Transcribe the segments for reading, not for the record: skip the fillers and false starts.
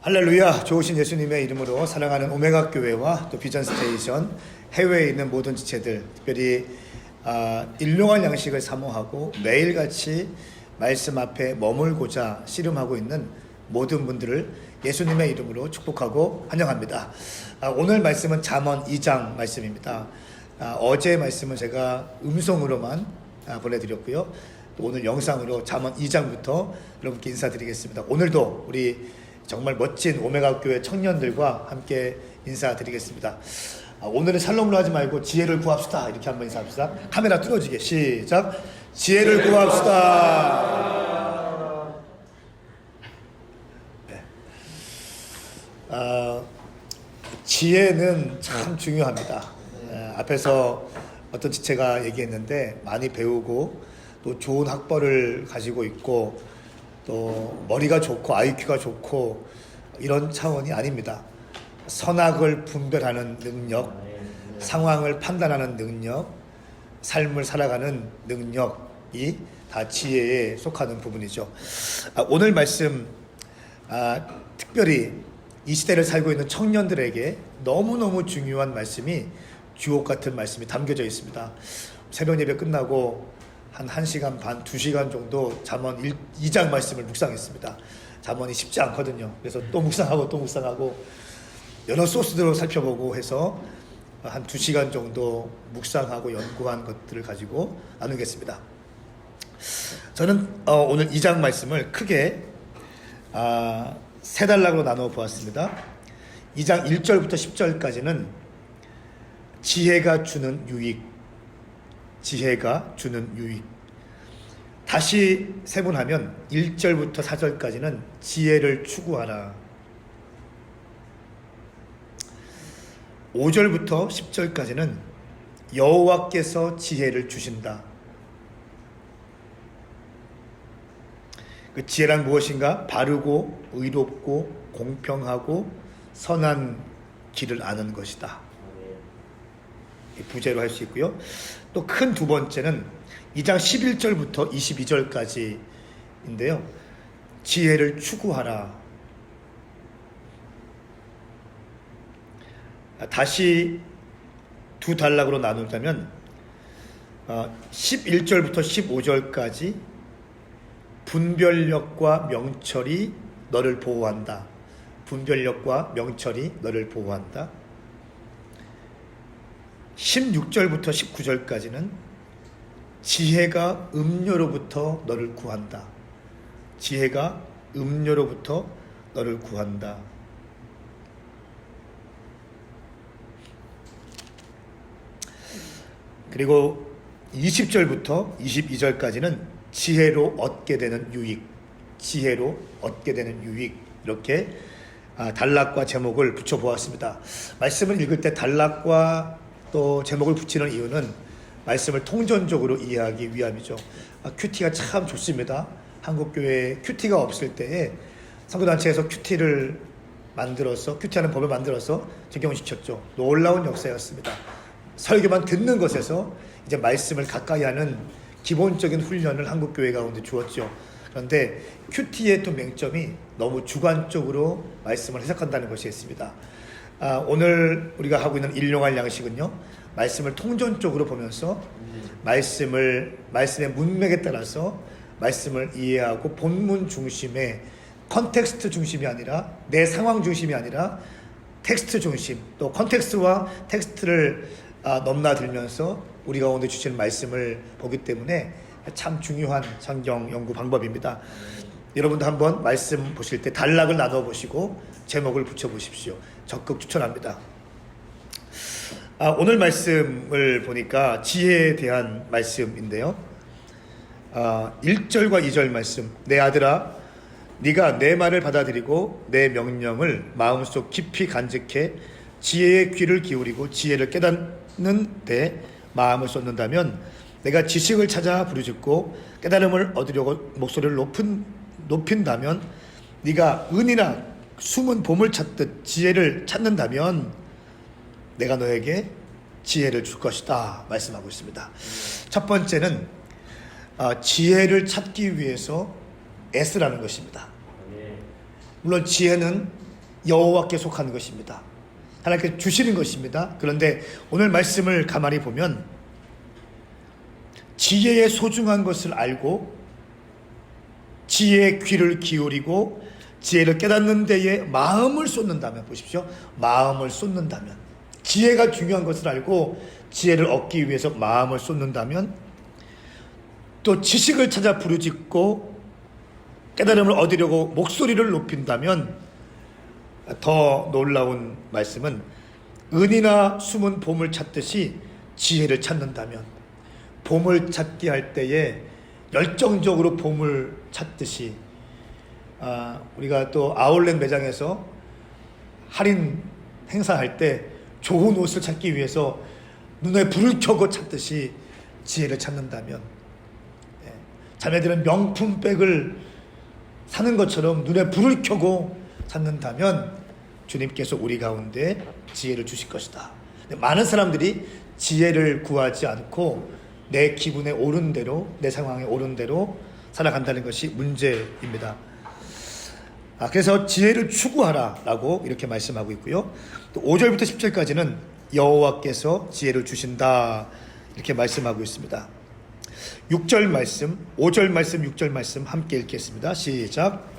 할렐루야. 좋으신 예수님의 이름으로 사랑하는 오메가 교회와 또 비전 스테이션 해외에 있는 모든 지체들, 특별히 일용할 양식을 사모하고 매일같이 말씀 앞에 머물고자 씨름하고 있는 모든 분들을 예수님의 이름으로 축복하고 환영합니다. 오늘 말씀은 잠언 2장 말씀입니다. 어제 말씀은 제가 음성으로만 보내드렸고요. 또 오늘 영상으로 잠언 2장부터 여러분께 인사드리겠습니다. 오늘도 우리 정말 멋진 오메가 교회 청년들과 함께 인사드리겠습니다. 오늘은 샬롬으로 하지 말고 지혜를 구합시다. 이렇게 한번 인사합시다. 카메라 뚫어지게 시작. 지혜를 구합시다. 네. 지혜는 참 중요합니다. 앞에서 어떤 지체가 얘기했는데 많이 배우고 또 좋은 학벌을 가지고 있고 또 머리가 좋고 IQ가 좋고 이런 차원이 아닙니다. 선악을 분별하는 능력, 상황을 판단하는 능력, 삶을 살아가는 능력이 다 지혜에 속하는 부분이죠. 오늘 말씀 특별히 이 시대를 살고 있는 청년들에게 너무너무 중요한 말씀이 주옥 같은 말씀이 담겨져 있습니다. 새벽 예배 끝나고 한 1시간 반, 2시간 정도 잠언 2장 말씀을 묵상했습니다. 잠언이 쉽지 않거든요. 그래서 또 묵상하고 여러 소스들로 살펴보고 해서 한 2시간 정도 묵상하고 연구한 것들을 가지고 나누겠습니다. 저는 오늘 2장 말씀을 크게 세 단락으로 나누어 보았습니다. 2장 1절부터 10절까지는 지혜가 주는 유익, 지혜가 주는 유익. 다시 세분하면 1절부터 4절까지는 지혜를 추구하라. 5절부터 10절까지는 여호와께서 지혜를 주신다. 그 지혜란 무엇인가? 바르고 의롭고 공평하고 선한 길을 아는 것이다. 부제로 할 수 있고요. 또 큰 두 번째는 2장 11절부터 22절까지인데요. 지혜를 추구하라. 다시 두 단락으로 나누자면 11절부터 15절까지 분별력과 명철이 너를 보호한다. 분별력과 명철이 너를 보호한다. 16절부터 19절까지는 지혜가 음료로부터 너를 구한다. 지혜가 음료로부터 너를 구한다. 그리고 20절부터 22절까지는 지혜로 얻게 되는 유익, 지혜로 얻게 되는 유익, 이렇게 단락과 제목을 붙여보았습니다. 말씀을 읽을 때 단락과 또 제목을 붙이는 이유는 말씀을 통전적으로 이해하기 위함이죠. 큐티가 참 좋습니다. 한국교회에 큐티가 없을 때에 선교단체에서 큐티를 만들어서, 큐티하는 법을 만들어서 적용시켰죠. 놀라운 역사였습니다. 설교만 듣는 것에서 이제 말씀을 가까이 하는 기본적인 훈련을 한국교회 가운데 주었죠. 그런데 큐티의 또 맹점이 너무 주관적으로 말씀을 해석한다는 것이 있습니다. 오늘 우리가 하고 있는 일용할 양식은요, 말씀을 통전적으로 보면서 말씀의 문맥에 따라서 말씀을 이해하고 본문 중심의 컨텍스트 중심이 아니라 내 상황 중심이 아니라 텍스트 중심, 또 컨텍스트와 텍스트를 넘나들면서 우리 가운데 주시는 말씀을 보기 때문에 참 중요한 성경 연구 방법입니다. 여러분도 한번 말씀 보실 때 단락을 나눠 보시고 제목을 붙여 보십시오. 적극 추천합니다. 오늘 말씀을 보니까 지혜에 대한 말씀인데요. 1절과 2절 말씀. 내 아들아, 네가 내 말을 받아들이고 내 명령을 마음속 깊이 간직해 지혜의 귀를 기울이고 지혜를 깨닫는 데 마음을 쏟는다면 내가 지식을 찾아 부르짖고 깨달음을 얻으려고 목소리를 높인다면 네가 은이나 숨은 보물 찾듯 지혜를 찾는다면 내가 너에게 지혜를 줄 것이다 말씀하고 있습니다. 첫 번째는 지혜를 찾기 위해서 애쓰라는 것입니다. 물론 지혜는 여호와께 속하는 것입니다. 하나님께 주시는 것입니다. 그런데 오늘 말씀을 가만히 보면 지혜의 소중한 것을 알고 지혜의 귀를 기울이고 지혜를 깨닫는 데에 마음을 쏟는다면, 보십시오, 마음을 쏟는다면, 지혜가 중요한 것을 알고 지혜를 얻기 위해서 마음을 쏟는다면, 또 지식을 찾아 부르짖고 깨달음을 얻으려고 목소리를 높인다면, 더 놀라운 말씀은 은이나 숨은 봄을 찾듯이 지혜를 찾는다면, 봄을 찾기 할 때에 열정적으로 봄을 찾듯이, 우리가 또 아울렛 매장에서 할인 행사할 때 좋은 옷을 찾기 위해서 눈에 불을 켜고 찾듯이 지혜를 찾는다면, 자매들은 명품백을 사는 것처럼 눈에 불을 켜고 찾는다면 주님께서 우리 가운데 지혜를 주실 것이다. 많은 사람들이 지혜를 구하지 않고 내 기분에 오른 대로, 내 상황에 오른 대로 살아간다는 것이 문제입니다. 그래서 지혜를 추구하라 라고 이렇게 말씀하고 있고요. 또 5절부터 10절까지는 여호와께서 지혜를 주신다 이렇게 말씀하고 있습니다. 6절 말씀, 5절 말씀, 6절 말씀 함께 읽겠습니다. 시작.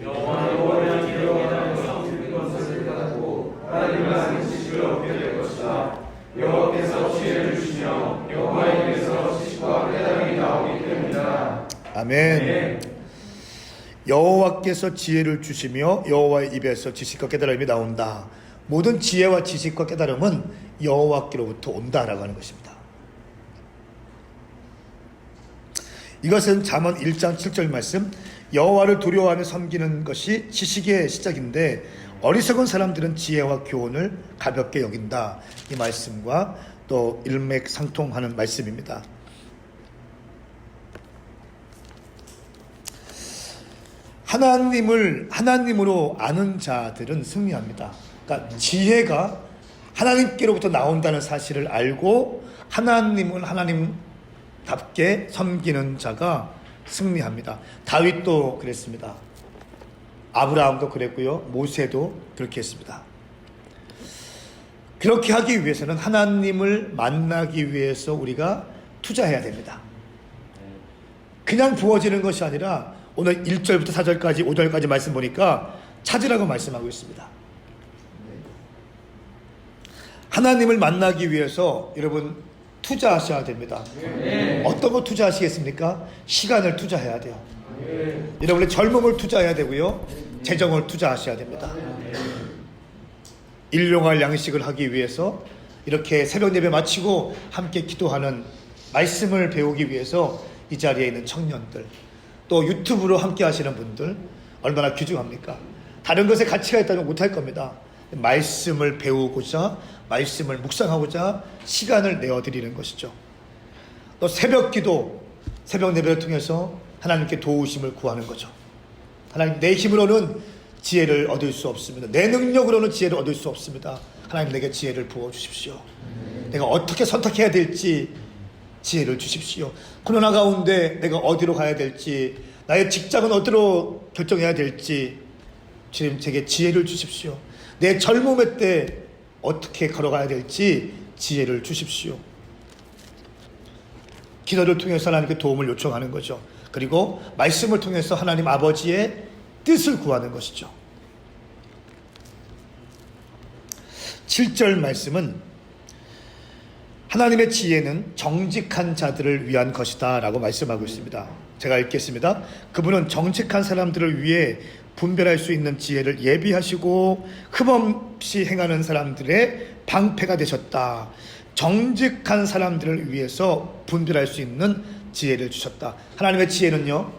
여호와는 지혜로 깨닫는 것을 깨닫고 하나님의 하신 지식을 얻게 될 것이다. 여호와께서 지혜를 주시며 여호와의 입에서 지식과 깨달음이 나오기 때문이다. 아멘. 여호와께서 지혜를 주시며 여호와의 입에서 지식과 깨달음이 나온다. 모든 지혜와 지식과 깨달음은 여호와께로부터 온다라고 하는 것입니다. 이것은 잠언 1장 7절 말씀, 여호와를 두려워하며 섬기는 것이 지식의 시작인데 어리석은 사람들은 지혜와 교훈을 가볍게 여긴다. 이 말씀과 또 일맥상통하는 말씀입니다. 하나님으로 아는 자들은 승리합니다. 그러니까 지혜가 하나님께로부터 나온다는 사실을 알고 하나님을 하나님답게 섬기는 자가 승리합니다. 다윗도 그랬습니다. 아브라함도 그랬고요. 모세도 그렇게 했습니다. 그렇게 하기 위해서는 하나님을 만나기 위해서 우리가 투자해야 됩니다. 그냥 부어지는 것이 아니라 오늘 1절부터 4절까지 5절까지 말씀 보니까 찾으라고 말씀하고 있습니다. 하나님을 만나기 위해서 여러분 투자하셔야 됩니다. 어떤 거 투자하시겠습니까? 시간을 투자해야 돼요. 여러분의 젊음을 투자해야 되고요. 재정을 투자하셔야 됩니다. 일용할 양식을 하기 위해서 이렇게 새벽 예배 마치고 함께 기도하는 말씀을 배우기 위해서 이 자리에 있는 청년들, 또 유튜브로 함께 하시는 분들 얼마나 귀중합니까? 다른 것에 가치가 있다면 못할 겁니다. 말씀을 배우고자, 말씀을 묵상하고자 시간을 내어드리는 것이죠. 또 새벽 기도, 새벽 예배를 통해서 하나님께 도우심을 구하는 거죠. 하나님, 내 힘으로는 지혜를 얻을 수 없습니다. 내 능력으로는 지혜를 얻을 수 없습니다. 하나님, 내게 지혜를 부어주십시오. 내가 어떻게 선택해야 될지 지혜를 주십시오. 코로나 가운데 내가 어디로 가야 될지, 나의 직장은 어디로 결정해야 될지 주님 제게 지혜를 주십시오. 내 젊음의 때 어떻게 걸어가야 될지 지혜를 주십시오. 기도를 통해서 하나님께 도움을 요청하는 거죠. 그리고 말씀을 통해서 하나님 아버지의 뜻을 구하는 것이죠. 7절 말씀은 하나님의 지혜는 정직한 자들을 위한 것이다 라고 말씀하고 있습니다. 제가 읽겠습니다. 그분은 정직한 사람들을 위해 분별할 수 있는 지혜를 예비하시고 흠없이 행하는 사람들의 방패가 되셨다. 정직한 사람들을 위해서 분별할 수 있는 지혜를 주셨다. 하나님의 지혜는요,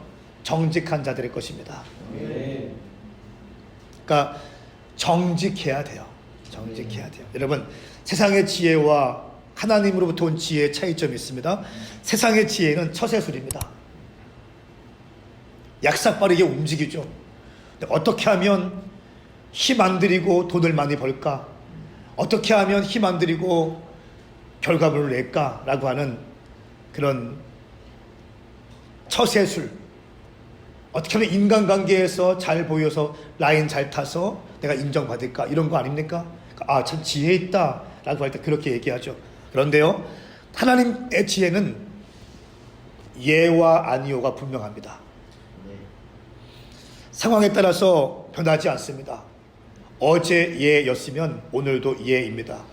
정직한 자들의 것입니다. 그러니까 정직해야 돼요. 정직해야 돼요. 여러분, 세상의 지혜와 하나님으로부터 온 지혜의 차이점이 있습니다. 세상의 지혜는 처세술입니다. 약삭빠르게 움직이죠. 어떻게 하면 힘 안 들이고 돈을 많이 벌까? 어떻게 하면 힘 안 들이고 결과물을 낼까? 라고 하는 그런 처세술. 어떻게 하면 인간관계에서 잘 보여서 라인 잘 타서 내가 인정받을까 이런 거 아닙니까? 아, 참 지혜 있다 라고 할 때 그렇게 얘기하죠. 그런데요, 하나님의 지혜는 예와 아니오가 분명합니다. 상황에 따라서 변하지 않습니다. 어제 예였으면 오늘도 예입니다.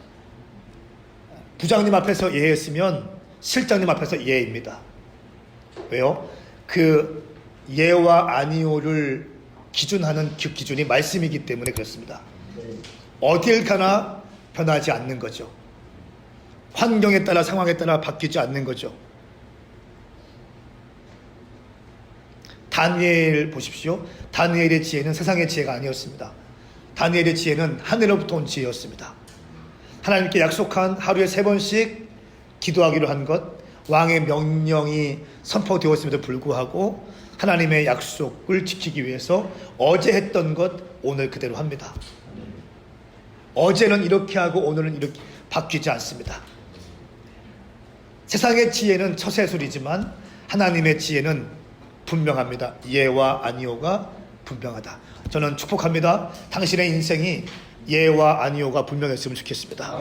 부장님 앞에서 예했으면 실장님 앞에서 예입니다. 왜요? 그 예와 아니오를 기준하는 그 기준이 말씀이기 때문에 그렇습니다. 어딜 가나 변하지 않는 거죠. 환경에 따라 상황에 따라 바뀌지 않는 거죠. 다니엘 보십시오. 다니엘의 지혜는 세상의 지혜가 아니었습니다. 다니엘의 지혜는 하늘로부터 온 지혜였습니다. 하나님께 약속한 하루에 3번씩 기도하기로 한 것, 왕의 명령이 선포되었음에도 불구하고 하나님의 약속을 지키기 위해서 어제 했던 것 오늘 그대로 합니다. 어제는 이렇게 하고 오늘은 이렇게 바뀌지 않습니다. 세상의 지혜는 처세술이지만 하나님의 지혜는 분명합니다. 예와 아니오가 분명하다. 저는 축복합니다. 당신의 인생이 예와 아니오가 분명했으면 좋겠습니다.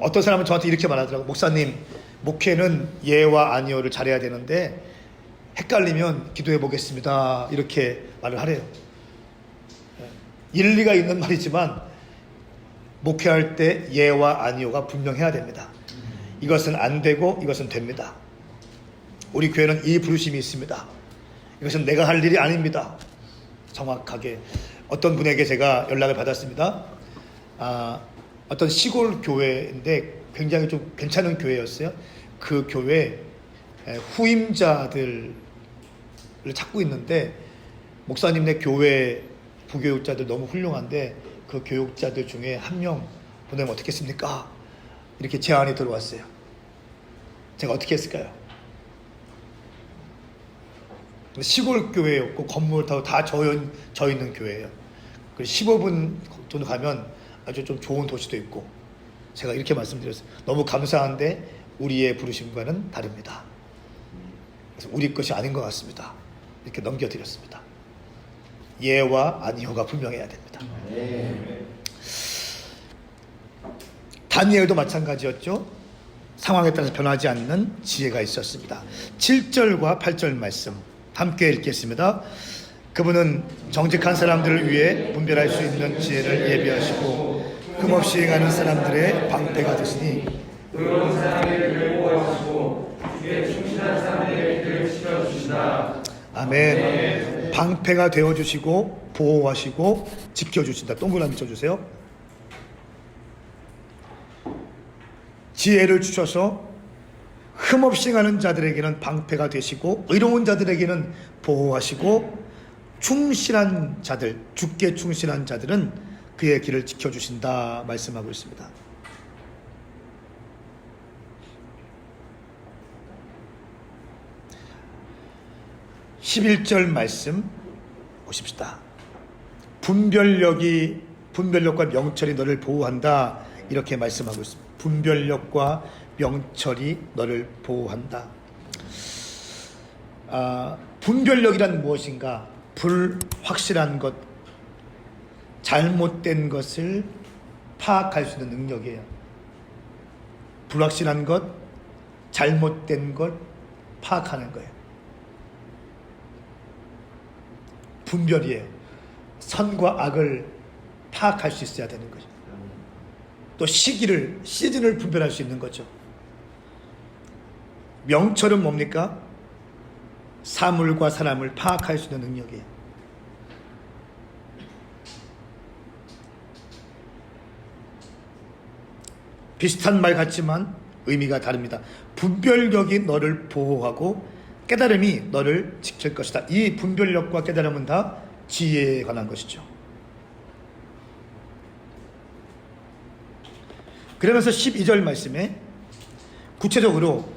어떤 사람은 저한테 이렇게 말하더라고요. 목사님, 목회는 예와 아니오를 잘해야 되는데 헷갈리면 기도해 보겠습니다. 이렇게 말을 하래요. 일리가 있는 말이지만 목회할 때 예와 아니오가 분명해야 됩니다. 이것은 안 되고 이것은 됩니다. 우리 교회는 이 부르심이 있습니다. 이것은 내가 할 일이 아닙니다. 정확하게 어떤 분에게 제가 연락을 받았습니다. 어떤 시골 교회인데 굉장히 좀 괜찮은 교회였어요. 그 교회 후임자들을 찾고 있는데, 목사님네 교회 부교육자들 너무 훌륭한데 그 교육자들 중에 한 명 보내면 어떻겠습니까? 이렇게 제안이 들어왔어요. 제가 어떻게 했을까요? 시골 교회였고 건물 다 져 있는 교회예요. 15분 정도 가면 아주 좀 좋은 도시도 있고, 제가 이렇게 말씀드렸어요. 너무 감사한데 우리의 부르심과는 다릅니다. 그래서 우리 것이 아닌 것 같습니다. 이렇게 넘겨드렸습니다. 예와 아니오가 분명해야 됩니다. 다니엘도 마찬가지였죠. 상황에 따라서 변하지 않는 지혜가 있었습니다. 7절과 8절 말씀 함께 읽겠습니다. 그분은 정직한 사람들을 위해 분별할 수 있는 지혜를 예비하시고 흠없이 행하는 사람들의 방패가 되시니 의로운 사람에게 보호하시고 주께 충실한 사람에게 길을 지켜주신다. 아멘. 방패가 되어주시고 보호하시고 지켜주신다. 동그라미 쳐주세요. 지혜를 주셔서 흠없이 행하는 자들에게는 방패가 되시고 의로운 자들에게는 보호하시고 충실한 자들, 주께 충실한 자들은 그의 길을 지켜주신다 말씀하고 있습니다. (11절) 말씀 보십시다. 분별력과 명철이 너를 보호한다 이렇게 말씀하고 있습니다. 분별력과 명철이 너를 보호한다. 분별력이란 무엇인가? 불확실한 것, 잘못된 것을 파악할 수 있는 능력이에요. 불확실한 것, 잘못된 것 파악하는 거예요. 분별이에요. 선과 악을 파악할 수 있어야 되는 거죠. 또 시즌을 분별할 수 있는 거죠. 명철은 뭡니까? 사물과 사람을 파악할 수 있는 능력이에요. 비슷한 말 같지만 의미가 다릅니다. 분별력이 너를 보호하고 깨달음이 너를 지킬 것이다. 이 분별력과 깨달음은 다 지혜에 관한 것이죠. 그러면서 12절 말씀에 구체적으로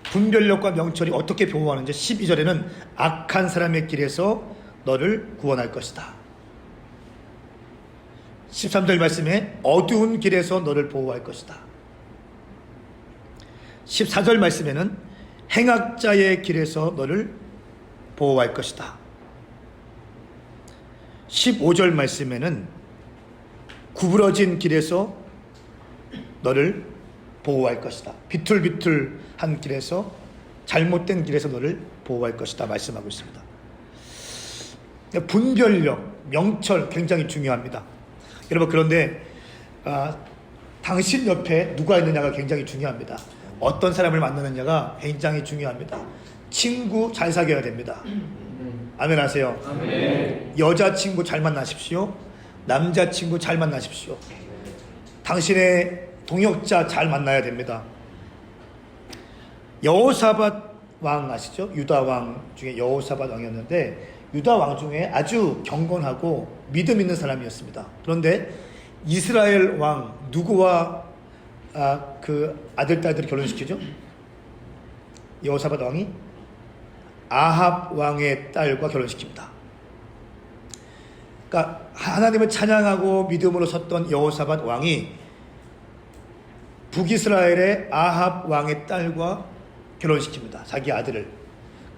분별력과 명철이 어떻게 보호하는지 12절에는 악한 사람의 길에서 너를 구원할 것이다. 13절 말씀에 어두운 길에서 너를 보호할 것이다. 14절 말씀에는 행악자의 길에서 너를 보호할 것이다. 15절 말씀에는 구부러진 길에서 너를 보호할 것이다. 비틀비틀한 길에서, 잘못된 길에서 너를 보호할 것이다 말씀하고 있습니다. 분별력, 명철 굉장히 중요합니다. 여러분, 그런데 당신 옆에 누가 있느냐가 굉장히 중요합니다. 어떤 사람을 만나느냐가 굉장히 중요합니다. 친구 잘 사귀어야 됩니다. 아멘 하세요. 아멘. 여자친구 잘 만나십시오. 남자친구 잘 만나십시오. 당신의 동역자 잘 만나야 됩니다. 여호사밧 왕 아시죠? 유다 왕 중에 여호사밧 왕이었는데, 유다 왕 중에 아주 경건하고 믿음 있는 사람이었습니다. 그런데 이스라엘 왕 누구와 그 아들 딸들을 결혼시키죠? 여호사밧 왕이 아합 왕의 딸과 결혼시킵니다. 그러니까 하나님을 찬양하고 믿음으로 섰던 여호사밧 왕이 북이스라엘의 아합 왕의 딸과 결혼시킵니다. 자기 아들을.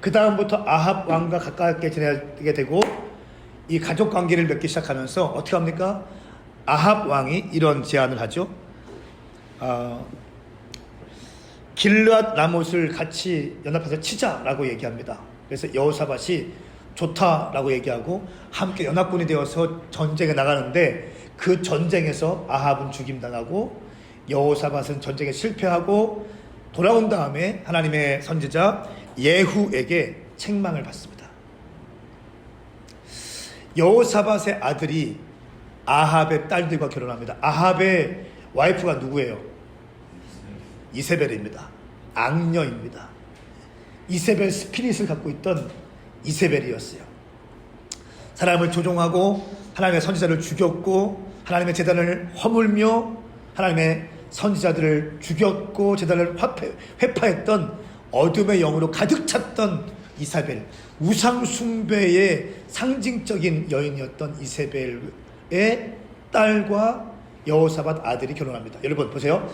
그 다음부터 아합 왕과 가깝게 지내게 되고, 이 가족 관계를 맺기 시작하면서 어떻게 합니까? 아합 왕이 이런 제안을 하죠. 길르앗 라못을 같이 연합해서 치자라고 얘기합니다. 그래서 여호사밧이 좋다라고 얘기하고 함께 연합군이 되어서 전쟁에 나가는데, 그 전쟁에서 아합은 죽임당하고 여호사밧은 전쟁에 실패하고 돌아온 다음에 하나님의 선지자 예후에게 책망을 받습니다. 여호사밧의 아들이 아합의 딸들과 결혼합니다. 아합의 와이프가 누구예요? 이세벨입니다. 악녀입니다. 이세벨 스피릿을 갖고 있던 이세벨이었어요. 사람을 조종하고 하나님의 선지자를 죽였고, 하나님의 제단을 허물며 하나님의 선지자들을 죽였고 제단을 회파했던 어둠의 영으로 가득 찼던 이세벨, 우상 숭배의 상징적인 여인이었던 이세벨의 딸과 여호사밧 아들이 결혼합니다. 여러분 보세요.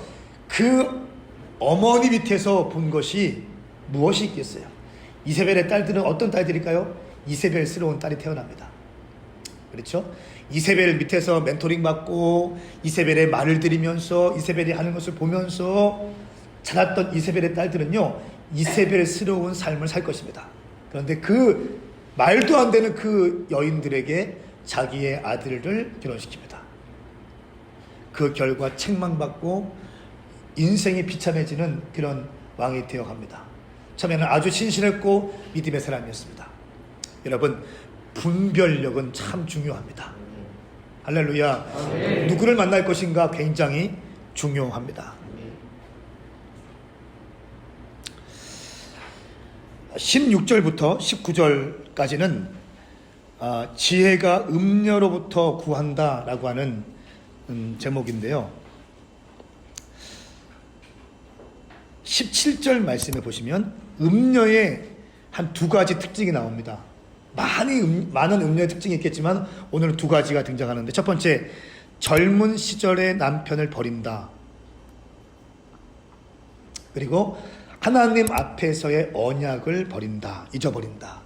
그 어머니 밑에서 본 것이 무엇이 있겠어요? 이세벨의 딸들은 어떤 딸들일까요? 이세벨스러운 딸이 태어납니다. 그렇죠? 이세벨 밑에서 멘토링 받고 이세벨의 말을 들으면서 이세벨이 하는 것을 보면서 자랐던 이세벨의 딸들은요, 이세벨스러운 삶을 살 것입니다. 그런데 그 말도 안 되는 그 여인들에게 자기의 아들을 결혼시킵니다. 그 결과 책망받고 인생이 비참해지는 그런 왕이 되어갑니다. 처음에는 아주 신실했고 믿음의 사람이었습니다. 여러분, 분별력은 참 중요합니다. 할렐루야. 아멘. 누구를 만날 것인가 굉장히 중요합니다. 16절부터 19절까지는 지혜가 음녀로부터 구한다라고 하는 제목인데요. 17절 말씀에 보시면 음녀의 한 두 가지 특징이 나옵니다. 많은 음녀의 특징이 있겠지만 오늘은 두 가지가 등장하는데, 첫 번째, 젊은 시절의 남편을 버린다. 그리고 하나님 앞에서의 언약을 버린다, 잊어버린다.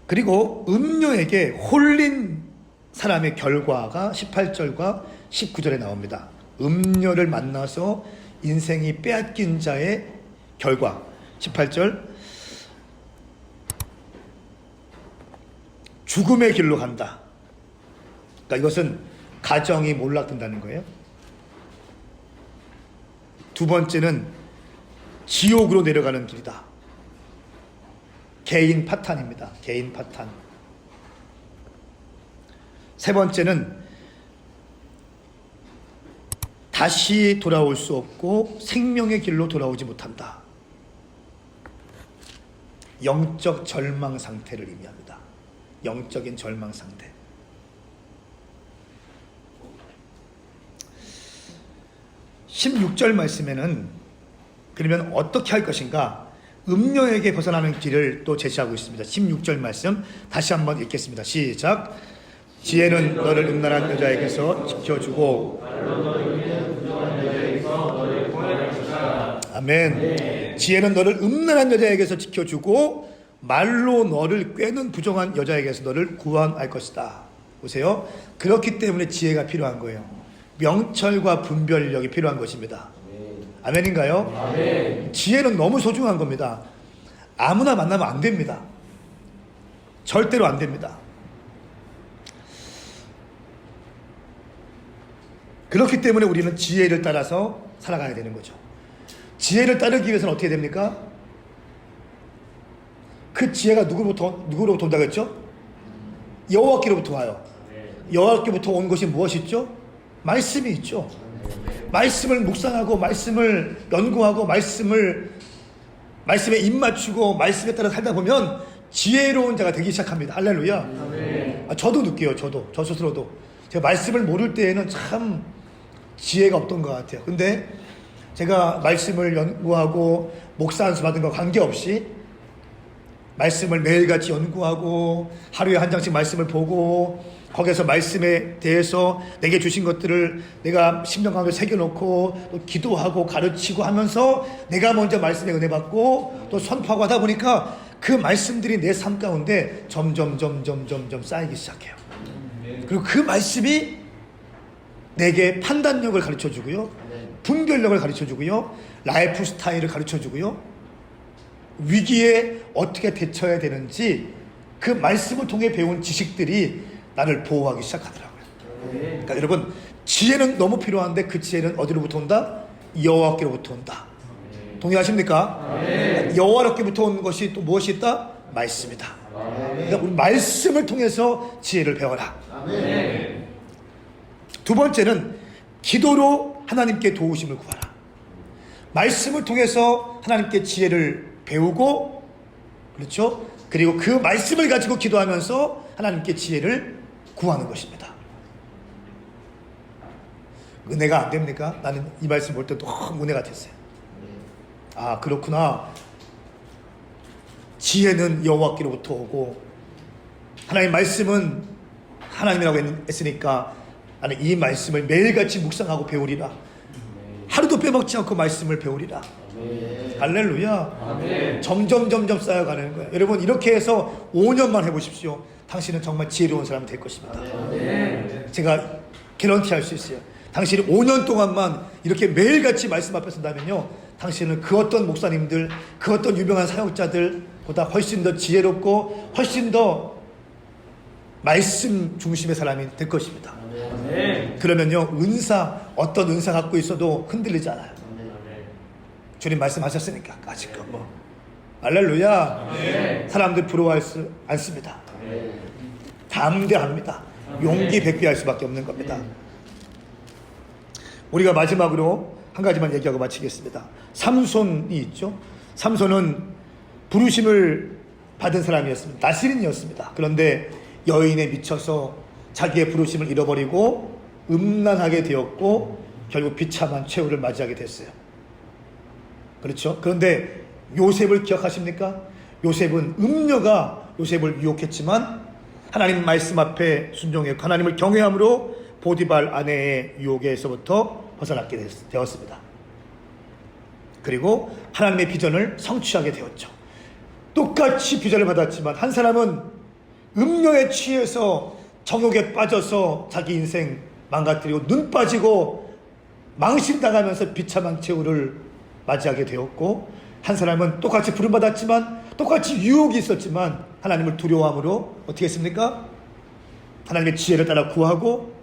그리고 음녀에게 홀린 사람의 결과가 18절과 19절에 나옵니다. 음녀를 만나서 인생이 빼앗긴 자의 결과. 18절, 죽음의 길로 간다. 그러니까 이것은 가정이 몰락된다는 거예요. 두 번째는 지옥으로 내려가는 길이다. 개인 파탄입니다. 개인 파탄. 세 번째는 다시 돌아올 수 없고 생명의 길로 돌아오지 못한다. 영적 절망 상태를 의미합니다. 영적인 절망 상태. (16절) 말씀에는 그러면 어떻게 할 것인가, 음녀에게 벗어나는 길을 또 제시하고 있습니다. 16절 말씀 다시 한번 읽겠습니다. 시작. 지혜는 너를 음란한 여자에게서 지켜주고 아멘. 지혜는 너를 음란한 여자에게서 지켜주고 말로 너를 꿰는 부정한 여자에게서 너를 구원할 것이다. 보세요. 그렇기 때문에 지혜가 필요한 거예요. 명철과 분별력이 필요한 것입니다. 아멘인가요? 아멘. 지혜는 너무 소중한 겁니다. 아무나 만나면 안 됩니다. 절대로 안 됩니다. 그렇기 때문에 우리는 지혜를 따라서 살아가야 되는 거죠. 지혜를 따르기 위해서는 어떻게 됩니까? 그 지혜가 누구로부터 온다고 했죠? 여호와께로부터 와요. 여호와께로부터 온 것이 무엇이 있죠? 말씀이 있죠. 말씀을 묵상하고 말씀을 연구하고 말씀에 입 맞추고 말씀에 따라 살다 보면 지혜로운 자가 되기 시작합니다. 할렐루야. 저도 느껴요. 저 스스로도 제가 말씀을 모를 때에는 참 지혜가 없던 것 같아요. 근데 제가 말씀을 연구하고 목사 안수 받은 거 관계없이 말씀을 매일같이 연구하고 하루에 한 장씩 말씀을 보고 거기에서 말씀에 대해서 내게 주신 것들을 내가 심령 가운데 새겨놓고 또 기도하고 가르치고 하면서 내가 먼저 말씀에 은혜 받고 또 선포하고 하다 보니까 그 말씀들이 내 삶 가운데 점점 쌓이기 시작해요. 그리고 그 말씀이 내게 판단력을 가르쳐주고요, 분별력을 가르쳐주고요, 라이프 스타일을 가르쳐주고요, 위기에 어떻게 대처해야 되는지 그 말씀을 통해 배운 지식들이 나를 보호하기 시작하더라고요. 그러니까 여러분, 지혜는 너무 필요한데 그 지혜는 어디로부터 온다? 여호와께로부터 온다. 동의하십니까? 여호와께로부터 온 것이 또 무엇이 있다? 말씀이다. 그러니까 우리 말씀을 통해서 지혜를 배워라. 두 번째는 기도로 하나님께 도우심을 구하라. 말씀을 통해서 하나님께 지혜를 배우고, 그렇죠? 그리고 그 말씀을 가지고 기도하면서 하나님께 지혜를 구하는 것입니다. 은혜가 안 됩니까? 나는 이 말씀 볼 때 너무 은혜 같았어요. 아, 그렇구나. 지혜는 여호와께로부터 오고 하나님의 말씀은 하나님이라고 했으니까 나는 이 말씀을 매일같이 묵상하고 배우리라. 하루도 빼먹지 않고 말씀을 배우리라. 할렐루야. 점점 쌓여가는 거예요. 여러분, 이렇게 해서 5년만 해보십시오. 당신은 정말 지혜로운 사람이 될 것입니다. 제가 개런티 할 수 있어요. 당신이 5년 동안만 이렇게 매일같이 말씀 앞에 선다면요, 당신은 그 어떤 목사님들, 그 어떤 유명한 사역자들보다 훨씬 더 지혜롭고 훨씬 더 말씀 중심의 사람이 될 것입니다. 그러면요, 어떤 은사 갖고 있어도 흔들리지 않아요. 주님 말씀하셨으니까 아직껏 할렐루야. 사람들 부러워할 수 않습니다. 담대합니다. 용기 백비할 수밖에 없는 겁니다. 우리가 마지막으로 한 가지만 얘기하고 마치겠습니다. 삼손이 있죠. 삼손은 부르심을 받은 사람이었습니다. 나시린이었습니다. 그런데 여인에 미쳐서 자기의 부르심을 잃어버리고 음란하게 되었고 결국 비참한 최후를 맞이하게 됐어요. 그렇죠? 그런데 요셉을 기억하십니까? 요셉은 음녀가 요셉을 유혹했지만 하나님 말씀 앞에 순종했고 하나님을 경외함으로 보디발 아내의 유혹에서부터 벗어나게 되었습니다. 그리고 하나님의 비전을 성취하게 되었죠. 똑같이 비전을 받았지만 한 사람은 음녀에 취해서 정욕에 빠져서 자기 인생 망가뜨리고 눈 빠지고 망신당하면서 비참한 최후를 맞이하게 되었고, 한 사람은 똑같이 부름받았지만 똑같이 유혹이 있었지만 하나님을 두려워함으로 어떻게 했습니까? 하나님의 지혜를 따라 구하고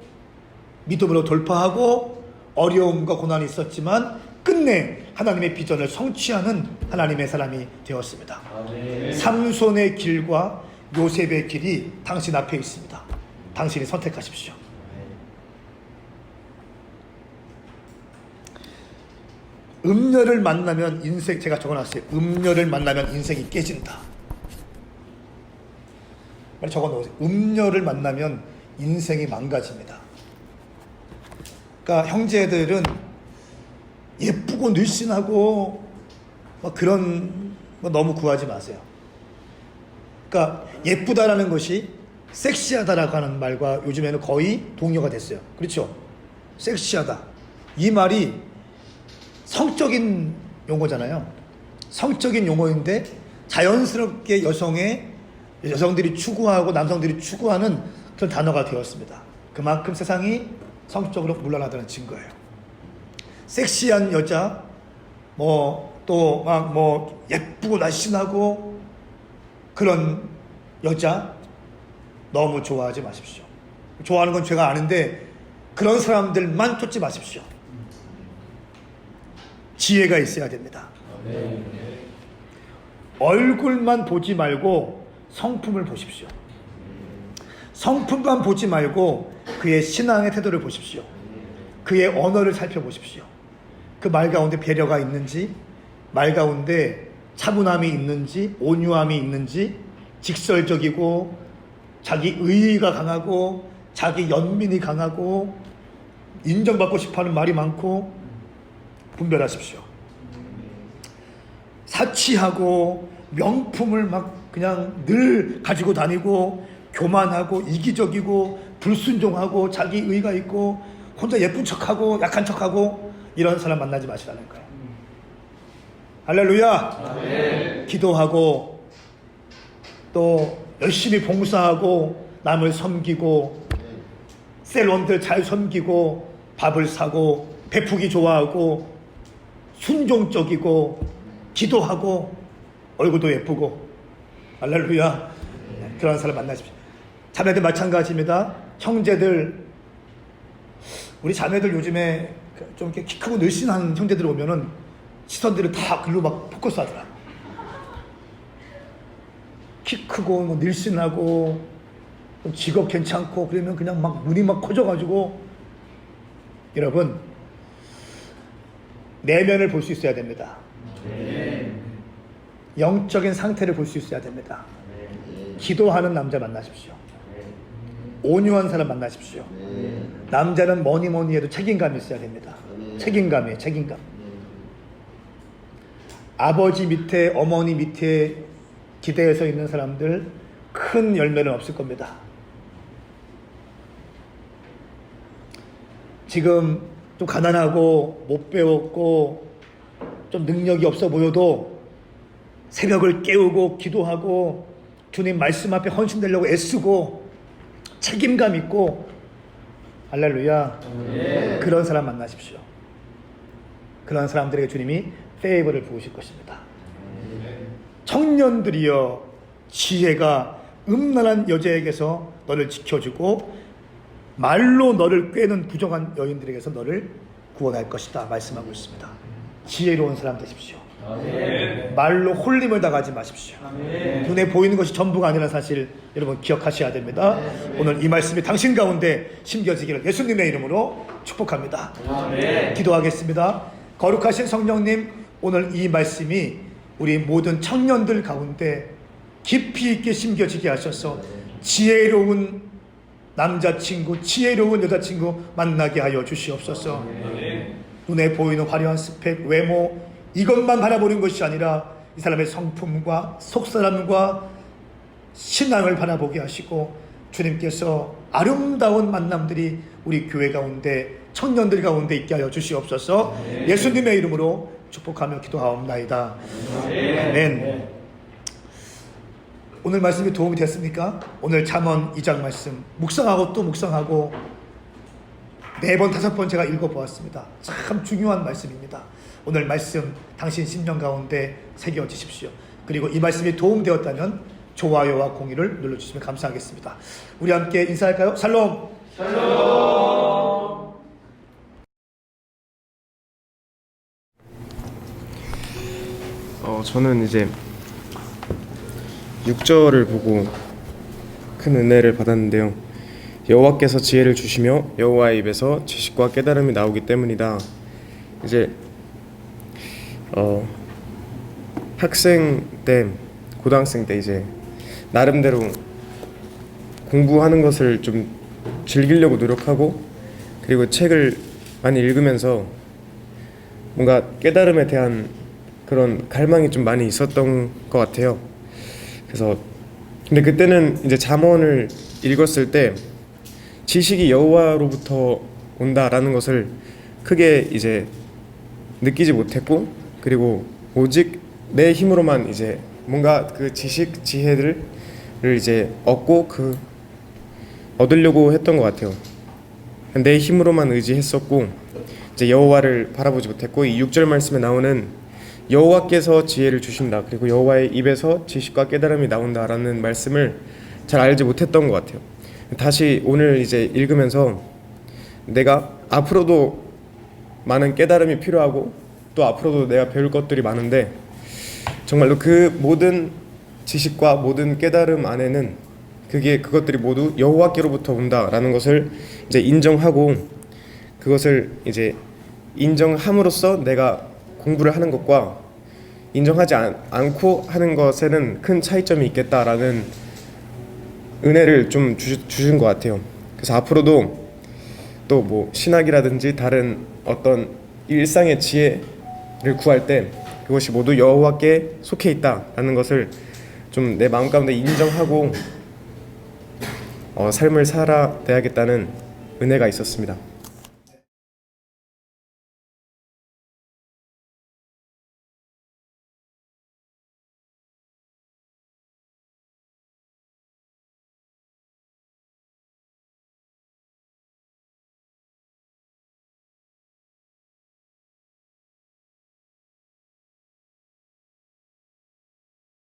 믿음으로 돌파하고 어려움과 고난이 있었지만 끝내 하나님의 비전을 성취하는 하나님의 사람이 되었습니다. 아멘. 삼손의 길과 요셉의 길이 당신 앞에 있습니다. 당신이 선택하십시오. 음녀를 만나면 인생, 제가 적어놨어요. 음녀를 만나면 인생이 깨진다. 빨리 적어놓으세요. 음녀를 만나면 인생이 망가집니다. 그러니까 형제들은 예쁘고 늘씬하고 그런 거 너무 구하지 마세요. 그러니까 예쁘다라는 것이 섹시하다라고 하는 말과 요즘에는 거의 동료가 됐어요. 그렇죠? 섹시하다. 이 말이 성적인 용어잖아요. 성적인 용어인데 자연스럽게 여성들이 추구하고 남성들이 추구하는 그런 단어가 되었습니다. 그만큼 세상이 성적으로 물러나다는 증거예요. 섹시한 여자, 또 막 예쁘고 날씬하고 그런 여자 너무 좋아하지 마십시오. 좋아하는 건 제가 아는데 그런 사람들만 쫓지 마십시오. 지혜가 있어야 됩니다. 얼굴만 보지 말고 성품을 보십시오. 성품만 보지 말고 그의 신앙의 태도를 보십시오. 그의 언어를 살펴보십시오. 그 말 가운데 배려가 있는지, 말 가운데 차분함이 있는지, 온유함이 있는지, 직설적이고 자기 의의가 강하고 자기 연민이 강하고 인정받고 싶어하는 말이 많고 분별하십시오. 사치하고 명품을 막 그냥 늘 가지고 다니고 교만하고 이기적이고 불순종하고 자기 의의가 있고 혼자 예쁜 척하고 약한 척하고 이런 사람 만나지 마시라는 거예요. 할렐루야. 네. 기도하고 또 열심히 봉사하고 남을 섬기고 셀원들 잘 섬기고 밥을 사고 베푸기 좋아하고 순종적이고 기도하고 얼굴도 예쁘고 할렐루야. 그런 사람 만나십시오. 자매들 마찬가지입니다. 형제들, 우리 자매들 요즘에 좀 이렇게 키 크고 늘씬한 형제들 오면은 시선들을 다 글로 막 포커스 하더라. 키 크고 늘씬하고 직업 괜찮고 그러면 그냥 막 눈이 막 커져가지고, 여러분 내면을 볼 수 있어야 됩니다. 영적인 상태를 볼 수 있어야 됩니다. 기도하는 남자 만나십시오. 온유한 사람 만나십시오. 남자는 뭐니 해도 책임감이 있어야 됩니다. 책임감이에요. 책임감. 아버지 밑에 어머니 밑에 기대해서 있는 사람들 큰 열매는 없을 겁니다. 지금 좀 가난하고 못 배웠고 좀 능력이 없어 보여도 새벽을 깨우고 기도하고 주님 말씀 앞에 헌신되려고 애쓰고 책임감 있고, 할렐루야. 네. 그런 사람 만나십시오. 그런 사람들에게 주님이 페이버를 부으실 것입니다. 청년들이여, 지혜가 음란한 여자에게서 너를 지켜주고 말로 너를 꿰는 부정한 여인들에게서 너를 구원할 것이다 말씀하고 있습니다. 지혜로운 사람 되십시오. 아멘. 말로 홀림을 당하지 마십시오. 아멘. 눈에 보이는 것이 전부가 아니라는 사실 여러분 기억하셔야 됩니다. 아멘. 오늘 이 말씀이 당신 가운데 심겨지기를 예수님의 이름으로 축복합니다. 아멘. 기도하겠습니다. 거룩하신 성령님, 오늘 이 말씀이 우리 모든 청년들 가운데 깊이 있게 심겨지게 하셔서 지혜로운 남자친구, 지혜로운 여자친구 만나게 하여 주시옵소서. 아멘. 눈에 보이는 화려한 스펙, 외모, 이것만 바라보는 것이 아니라 이 사람의 성품과 속사람과 신앙을 바라보게 하시고 주님께서 아름다운 만남들이 우리 교회 가운데 청년들 가운데 있게 하여 주시옵소서. 아멘. 예수님의 이름으로 축복하며 기도하옵나이다. 아멘. 오늘 말씀이 도움이 됐습니까? 오늘 잠언 2장 말씀 묵상하고 또 묵상하고 4번 5번 제가 읽어보았습니다. 참 중요한 말씀입니다. 오늘 말씀 당신 심령 가운데 새겨지십시오. 그리고 이 말씀이 도움되었다면 좋아요와 공유를 눌러주시면 감사하겠습니다. 우리 함께 인사할까요? 샬롬. 샬롬. 저는 이제 6절을 보고 큰 은혜를 받았는데요. 여호와께서 지혜를 주시며 여호와의 입에서 지식과 깨달음이 나오기 때문이다. 이제 학생 때, 고등학생 때 이제 나름대로 공부하는 것을 좀 즐기려고 노력하고, 그리고 책을 많이 읽으면서 뭔가 깨달음에 대한 그런 갈망이 좀 많이 있었던 것 같아요. 그래서 근데 그때는 이제 잠언을 읽었을 때 지식이 여호와로부터 온다라는 것을 크게 이제 느끼지 못했고, 그리고 오직 내 힘으로만 이제 뭔가 그 지식, 지혜들을 이제 얻으려고 했던 것 같아요. 내 힘으로만 의지했었고 이제 여호와를 바라보지 못했고, 이 6절 말씀에 나오는 여호와께서 지혜를 주신다, 그리고 여호와의 입에서 지식과 깨달음이 나온다라는 말씀을 잘 알지 못했던 것 같아요. 다시 오늘 이제 읽으면서 내가 앞으로도 많은 깨달음이 필요하고 또 앞으로도 내가 배울 것들이 많은데, 정말로 그 모든 지식과 모든 깨달음 안에는 그것들이 모두 여호와께로부터 온다라는 것을 이제 인정하고, 그것을 이제 인정함으로써 내가 공부를 하는 것과 인정하지 않고 하는 것에는 큰 차이점이 있겠다라는 은혜를 좀 주신 것 같아요. 그래서 앞으로도 또 뭐 신학이라든지 다른 어떤 일상의 지혜를 구할 때 그것이 모두 여호와께 속해 있다라는 것을 좀 내 마음 가운데 인정하고 삶을 살아내야겠다는 은혜가 있었습니다.